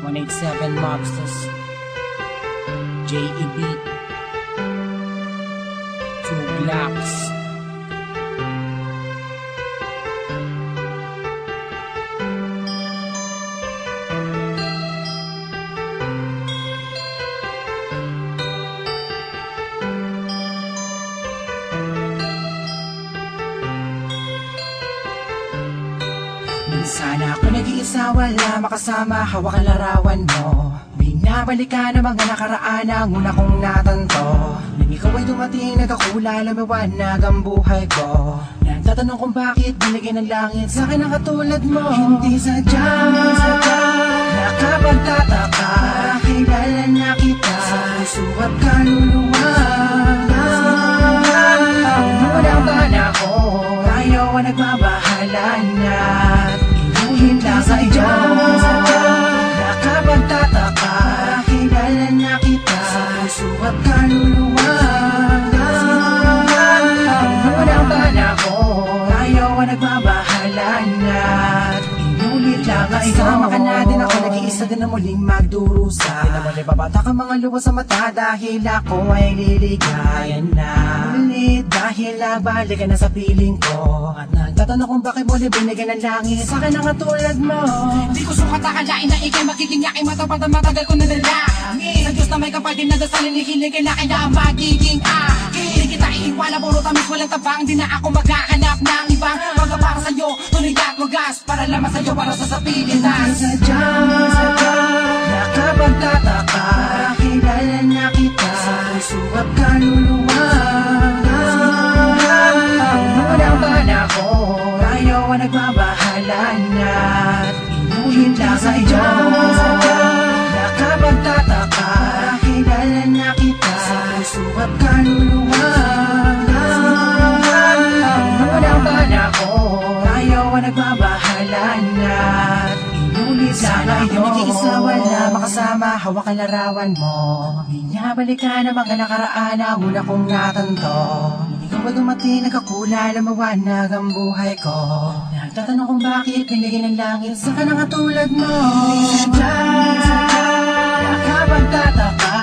187 Mobsters, JEB, 2 Glocks. Minsan ako nag-iisa, wala makasama, hawak ang larawan mo. Binabalik ka ng mga nakaraan ang una kong natanto. Nang ikaw ay dumating, nagkakula, lumiwanag ang buhay ko. Nagtatanong kung bakit binigyan ng langit sa akin ang katulad mo. Hindi sadya, nakapagtataka, kilala na kita sa puso at kaluluwa. Unang panahon, tayo ang nagbabahala na inuhin lang sa iyo. Nakapagtataka, kilala na kita sa puso at kaluluwa. Unang panahon, tayo ang nagbabahala na inulit lang ang iyo. Kasama ka na din ako, nag-iisa din na muling magdurusa. Di naman ibabata ka mga luha sa mata dahil ako ay liligaya na. Ulit dahil nabalikan na sa piling ko. At nagtatanong kung bakit mo binigyan ng langit sa akin ang katulad mo. Di ko sukat akalain na ikay magiging yakin, matapad ang matagal ko nadalangin. Sa Diyos na may kapal din nadasalin, hihiling kailangan na magiging akin. Di kita iiwala, puro tamis walang tabang. Di na ako maghahanap ng ibang mga para sa'yo, tuloy at wagas, para lamang sa'yo, para sa Pilipinas. Sadya, nakapagtataka, kilala na kita sa puso at kaluluwa. Unang panahon, tayo ang nagbabahala na inuhin lang sa iyo. Nakapagtataka, kilala na kita sa puso at kaluluwa. Unang panahon, tayo ang nagbabahala na inulit lang sa iyo. Nag-iisa, wala makasama, hawak ang larawan mo. Binabalik ka ng mga nakaraan ang una kong natanto. Ikaw ay dumating, nagkakula, lumawanag ang buhay ko. Nagtatanong kung bakit binigyan ng langit sa akin ang katulad mo. Sadya, nakapagtataka,